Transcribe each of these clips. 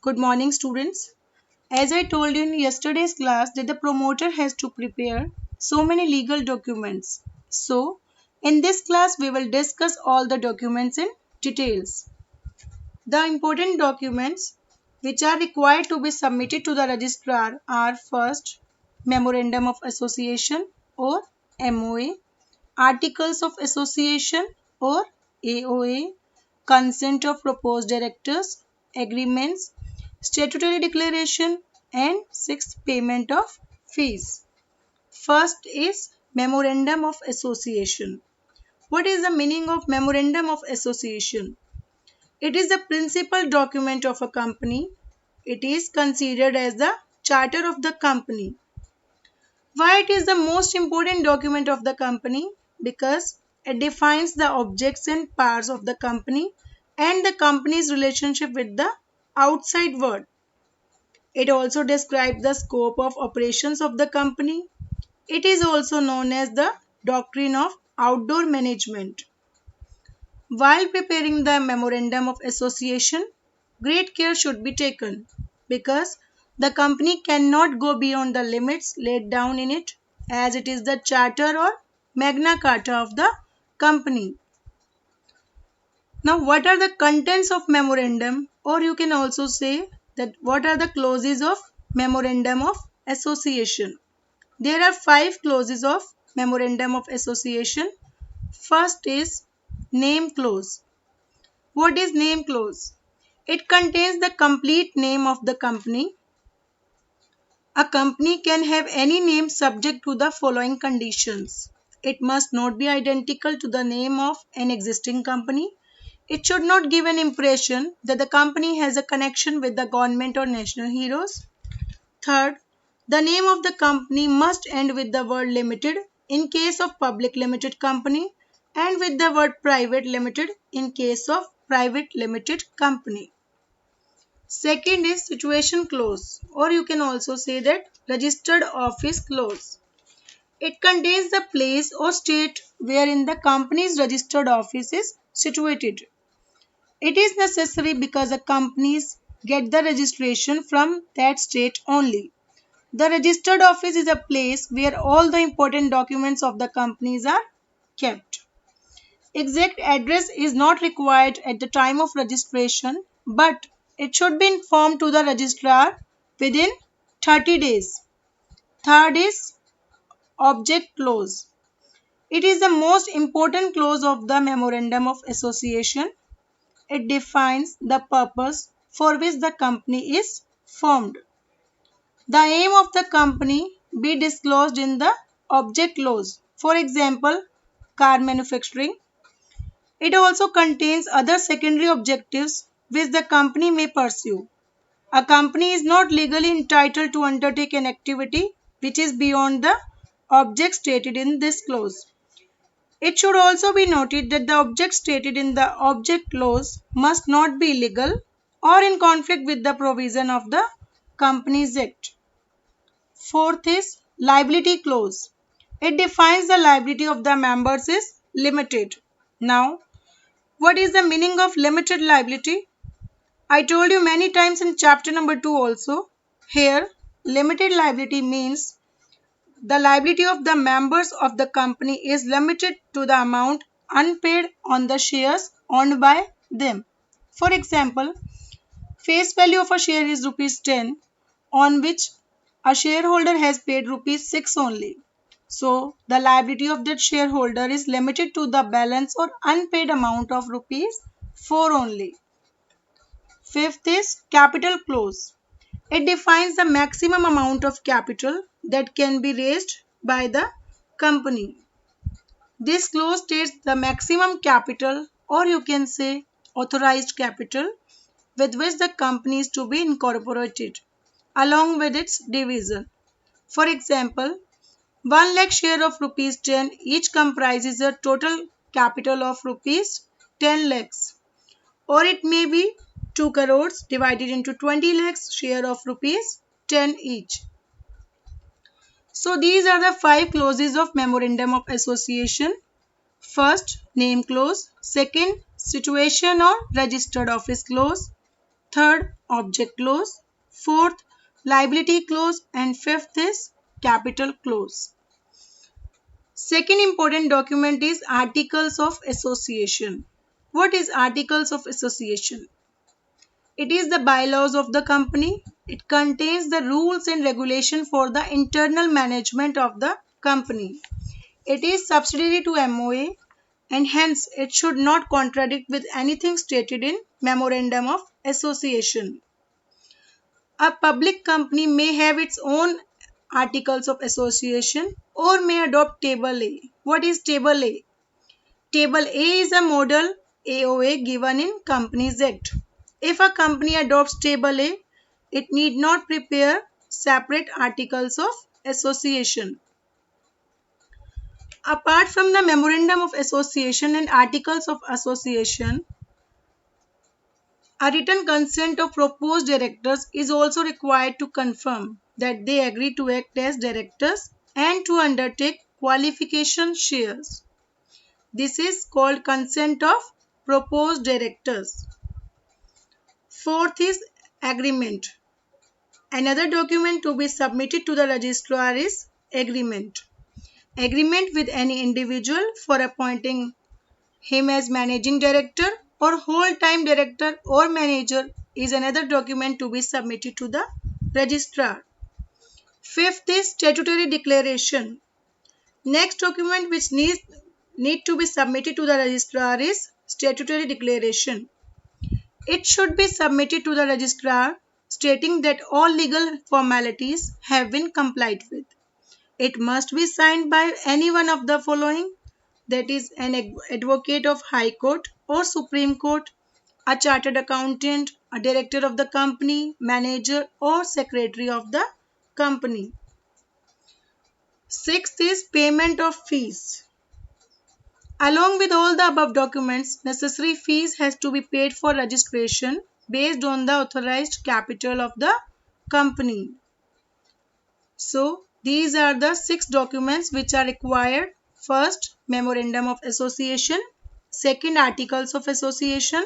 Good morning, students. As I told you in yesterday's class that the promoter has to prepare so many legal documents. So, in this class we will discuss all the documents in details. The important documents which are required to be submitted to the registrar are first Memorandum of Association or MOA, Articles of Association or AOA, Consent of Proposed Directors, Agreements, Statutory Declaration, and sixth, Payment of Fees. First is Memorandum of Association. What is the meaning of Memorandum of Association? It is the principal document of a company. It is considered as the charter of the company. Why it is the most important document of the company? Because it defines the objects and powers of the company and the company's relationship with the outside world. It also describes the scope of operations of the company. It is also known as the doctrine of outdoor management. While preparing the memorandum of association, great care should be taken because the company cannot go beyond the limits laid down in it as it is the charter or Magna Carta of the company. Now, what are the contents of memorandum, or you can also say that what are the clauses of memorandum of association? There are 5 clauses of memorandum of association. First is name clause. What is name clause? It contains the complete name of the company. A company can have any name subject to the following conditions. It must not be identical to the name of an existing company. It should not give an impression that the company has a connection with the government or national heroes. Third, the name of the company must end with the word limited in case of public limited company and with the word private limited in case of private limited company. Second is situation clause, or you can also say that registered office clause. It contains the place or state wherein the company's registered office is situated. It is necessary because the companies get the registration from that state only. The registered office is a place where all the important documents of the companies are kept. Exact address is not required at the time of registration, but it should be informed to the registrar within 30 days. Third is object clause. It is the most important clause of the Memorandum of Association. It defines the purpose for which the company is formed. The aim of the company be disclosed in the object clause. For example, car manufacturing. It also contains other secondary objectives which the company may pursue. A company is not legally entitled to undertake an activity which is beyond the object stated in this clause. It should also be noted that the object stated in the object clause must not be illegal or in conflict with the provision of the Companies Act. Fourth is liability clause. It defines the liability of the members is limited. Now, what is the meaning of limited liability? I told you many times in chapter number 2 also. Here, limited liability means the liability of the members of the company is limited to the amount unpaid on the shares owned by them. For example, face value of a share is rupees 10 on which a shareholder has paid rupees 6 only. So, the liability of that shareholder is limited to the balance or unpaid amount of rupees 4 only. Fifth is capital clause. It defines the maximum amount of capital that can be raised by the company. This clause states the maximum capital, or you can say authorized capital, with which the company is to be incorporated along with its division. For example, 1 lakh share of rupees 10 each comprises a total capital of rupees 10 lakhs, or it may be 2 crores divided into 20 lakhs share of rupees 10 each. So these are the 5 clauses of Memorandum of Association. First, name clause. Second, situation or registered office clause. Third, object clause. Fourth, liability clause. And fifth is capital clause. Second important document is Articles of Association. What is Articles of Association? It is the bylaws of the company. It contains the rules and regulation for the internal management of the company. It is subsidiary to MOA and hence it should not contradict with anything stated in Memorandum of Association. A public company may have its own Articles of Association or may adopt Table A. What is Table A? Table A is a model AOA given in Companies Act. If a company adopts Table A, it need not prepare separate Articles of Association. Apart from the Memorandum of Association and Articles of Association, a written consent of proposed directors is also required to confirm that they agree to act as directors and to undertake qualification shares. This is called consent of proposed directors. Fourth is agreement. Another document to be submitted to the registrar is agreement. Agreement with any individual for appointing him as managing director or whole-time director or manager is another document to be submitted to the registrar. Fifth is statutory declaration. Next document which need to be submitted to the registrar is statutory declaration. It should be submitted to the registrar stating that all legal formalities have been complied with. It must be signed by any one of the following, that is an advocate of High Court or Supreme Court, a chartered accountant, a director of the company, manager or secretary of the company. Sixth is payment of fees. Along with all the above documents, necessary fees has to be paid for registration based on the authorized capital of the company. So, these are the 6 documents which are required. First, Memorandum of Association. Second, Articles of Association.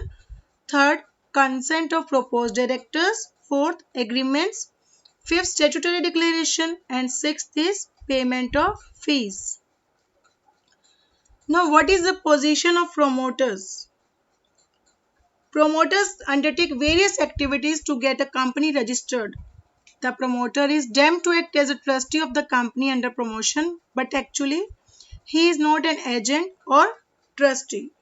Third, consent of proposed directors. Fourth, agreements. Fifth, statutory declaration. And sixth is payment of fees. Now, what is the position of promoters? Promoters undertake various activities to get a company registered. The promoter is deemed to act as a trustee of the company under promotion, but actually he is not an agent or trustee.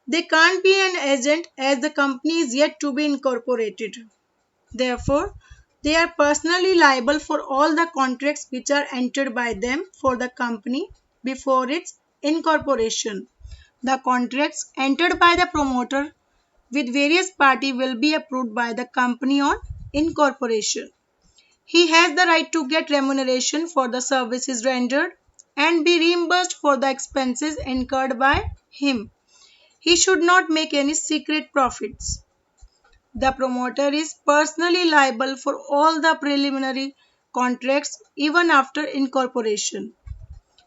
They can't be an agent as the company is yet to be incorporated. Therefore, they are personally liable for all the contracts which are entered by them for the company before its incorporation. The contracts entered by the promoter with various parties will be approved by the company on incorporation. He has the right to get remuneration for the services rendered and be reimbursed for the expenses incurred by him. He should not make any secret profits. The promoter is personally liable for all the preliminary contracts even after incorporation.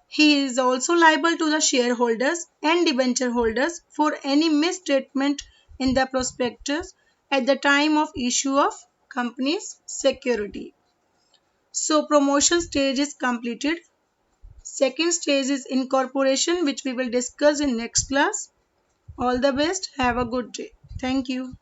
He is also liable to the shareholders and debenture holders for any misstatement in the prospectus at the time of issue of company's security. So promotion stage is completed. Second stage is incorporation, which we will discuss in next class. All the best. Have a good day. Thank you.